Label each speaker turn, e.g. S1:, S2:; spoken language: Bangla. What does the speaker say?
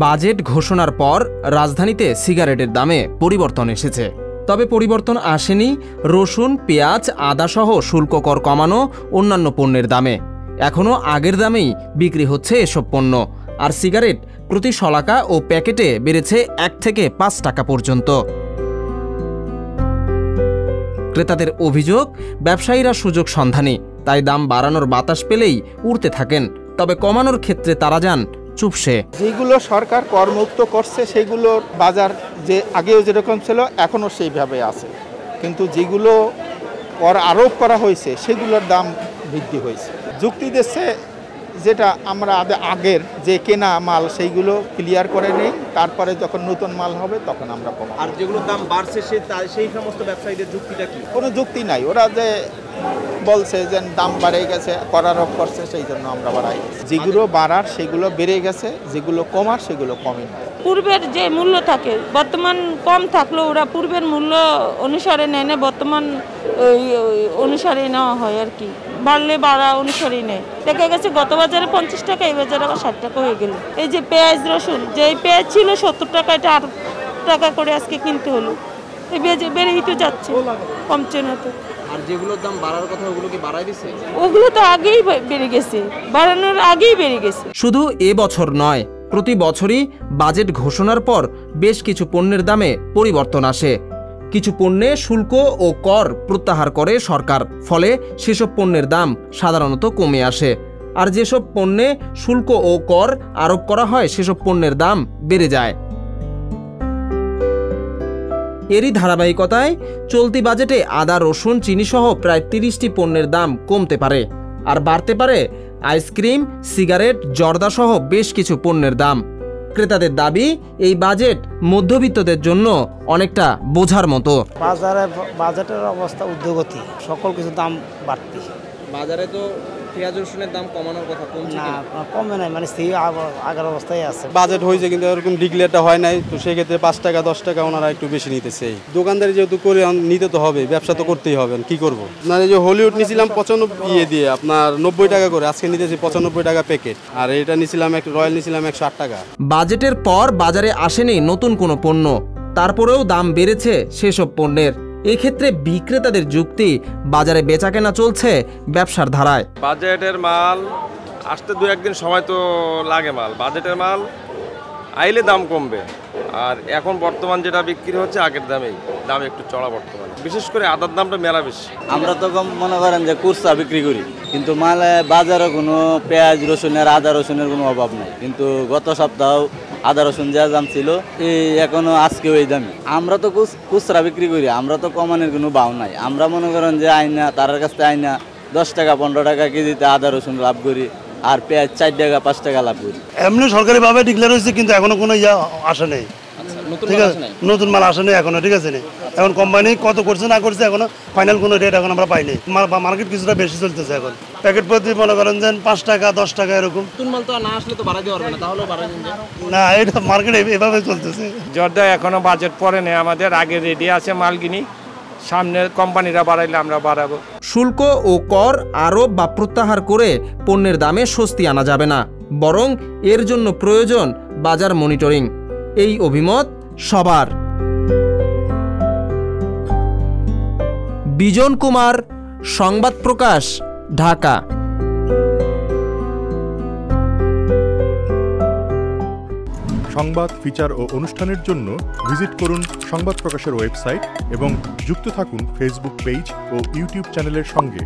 S1: বাজেট ঘোষণার পর রাজধানীতে সিগারেটের দামে পরিবর্তন এসেছে। তবে পরিবর্তন আসেনি রসুন, পেঁয়াজ, আদাসহ শুল্ক কর কমানো অন্যান্য পণ্যের দামে। এখনও আগের দামেই বিক্রি হচ্ছে এসব পণ্য। আর সিগারেট প্রতি শলাকা ও প্যাকেটে বেড়েছে 1 থেকে 5 টাকা পর্যন্ত। ক্রেতাদের অভিযোগ, ব্যবসায়ীরা সুযোগ সন্ধানী, তাই দাম বাড়ানোর বাতাস পেলেই উড়তে থাকেন। তবে কমানোর ক্ষেত্রে তারা যান চুপসে।
S2: যেগুলো সরকার করমুক্ত করছে সেগুলোর বাজার যে আগেও যেরকম ছিল এখনও সেইভাবে আছে, কিন্তু যেগুলো কর আরোপ করা হয়েছে সেগুলোর দাম বৃদ্ধি হয়েছে। যুক্তি দিচ্ছে যেটা আমরা আগের যে কেনা মাল সেইগুলো ক্লিয়ার করে নেই, তারপরে যখন নতুন মাল হবে তখন আমরা কমাবো।
S3: আর যেগুলো দাম বাড়ছে সেই সমস্ত ব্যবসায়ীদের যুক্তিটা কি?
S2: কোনো যুক্তি নাই, ওরা যে বলছে যে দাম বেড়ে গেছে, কর আরোপ করছে, সেই জন্য আমরা বাড়াই। যেগুলো বাড়ার সেগুলো বেড়ে গেছে, যেগুলো কমার সেগুলো কমে।
S4: পূর্বের যে মূল্য থাকে বর্তমান কম থাকলেও ওরা পূর্বের মূল্য অনুসারে নেয় না, বর্তমান অনুসারে নেওয়া হয় আর কি। বাড়লে বাড়া অনুসারেই নেয়। দেখা গেছে গত বাজারে 50 টাকা, এই বাজারে আবার 60 টাকা হয়ে গেল। এই যে পেঁয়াজ, রসুন, যে পেঁয়াজ ছিল 70 টাকা, এটা 8 টাকা করে আজকে কিনতে হলো। এই বেড়েই তো যাচ্ছে, কমছে না তো।
S3: আর যেগুলোর দাম বাড়ার কথা ওগুলো কি বাড়াই দিছে?
S4: ওগুলো তো আগেই বেড়ে গেছে, বাড়ানোর আগেই বেড়ে গেছে।
S1: শুধু এবছর নয়, প্রতি বছরই বাজেট ঘোষণার পর বেশ কিছু পণ্যের দামে পরিবর্তন আসে। কিছু পণ্যে শুল্ক ও কর প্রত্যাহার করে সরকার, ফলে সেসব পণ্যের দাম সাধারণত কমে আসে। আর যেসব পণ্যে শুল্ক ও কর আরোপ করা হয় সেসব পণ্যের দাম বেড়ে যায়। এরই ধারাবাহিকতায় চলতি বাজেটে আদা, রসুন, চিনিসহ প্রায় 30টি পণ্যের দাম কমতে পারে। আর বাড়তে পারে আইসক্রিম, সিগারেট, জর্দাসহ বেশ কিছু পণ্যের দাম। ক্রেতাদের দাবি, এই বাজেট মধ্যবিত্তদের জন্য অনেকটা বোঝার মতো।
S5: বাজেটের অবস্থা ঊর্ধ্বগতি, সকল কিছু দাম বাড়তি।
S3: বাজারে তো পেঁয়াজ রসুনের দাম কমানোর কথা, কমছে না?
S5: কমে নাই, মানে সেই আগের অবস্থায় আছে।
S6: বাজেট হয়েছে কিন্তু এরকম ডিক্লেয়ারটা হয় নাই, তো সেই ক্ষেত্রে 5 টাকা 10 টাকা ওনারা একটু বেশি নিতেছে। দোকানদারি যেহেতু করে নিতে তো হবে, ব্যবসা তো করতেই হবে, কি করব। আপনার এই যে হলিউড নিয়েছিলাম 95 দিয়ে আপনার 90 টাকা করে, আজকে নিতেছি 95 টাকা প্যাকেট। আর এটা নিয়েছিলাম রয়্যাল নিয়েছিলাম 108 টাকা।
S1: বাজেটের পর বাজারে আসেনি নতুন কোনো পণ্য, তারপরেও দাম বেড়েছে সেসব পণ্যের। এক্ষেত্রে বিক্রেতাদের যুক্তি, বাজারে বেচাকেনা চলছে ব্যবসার ধারায়।
S7: বাজেটের মাল আসতে 2-1 দিন সময় তো লাগে। বাজেটের মাল আইলে দাম কমবে। আর এখন বর্তমান যেটা বিক্রি হচ্ছে আগের দামেই, দাম একটু চড়া বর্তমানে। বিশেষ করে আদার দামটা মেলা বেশি।
S8: আমরা তো মনে করেন যে কুরসা বিক্রি করি, কিন্তু মালে বাজারে কোনো পেঁয়াজ রসুনের, আদা রসুনের কোনো অভাব নাই। কিন্তু গত সপ্তাহ আদা রসুন যা দাম ছিল এখনো আজকেও এই দামি। আমরা তো খুচরা বিক্রি করি, আমরা তো কমানোর কোনো ভাও নাই। আমরা মনে করেন যে আইনা তার কাছ থেকে আইনা 10 টাকা 15 টাকা কেজিতে আদা রসুন লাভ করি, আর পেঁয়াজ 4 টাকা 5 টাকা লাভ করি।
S9: এমনি সরকারিভাবে ডিক্লেয়ার হয়েছে, কিন্তু এখনো কোনো আসে নেই। ঠিক আছে, নতুন মাল আসে নেই এখনো। ঠিক আছে, এখন কোম্পানি কত করছে না করছে এখনো ফাইনাল কোনো রেট এখন আমরা পাইনি। মার্কেট কিছুটা বেশি চলতেছে এখন, প্যাকেট প্রতি মনে করেন যে 5 টাকা 10 টাকা এরকম।
S3: নতুন মাল তো না আসলে তো বাড়াতে পারবে না, তাহলেও বাড়াই দিন
S9: না, এটা মার্কেট এভাবে চলতেছে।
S7: জর্দা এখনো বাজেট পরে নেই, আমাদের আগে রেডি আছে মাল কিনি, সামনে কোম্পানিরা বাড়াইলে আমরা বাড়াবো।
S1: শুল্ক ও কর আরোপ বা প্রত্যাহার করে পণ্যের দামে স্বস্তি আনা যাবে না, বরং এর জন্য প্রয়োজন বাজার মনিটরিং। এই অভিমত সবার। বিজন কুমার, সংবাদ প্রকাশ, ঢাকা।
S10: সংবাদ, ফিচার ও অনুষ্ঠানের জন্য ভিজিট করুন সংবাদ প্রকাশের ওয়েবসাইট এবং যুক্ত থাকুন ফেসবুক পেজ ও ইউটিউব চ্যানেলের সঙ্গে।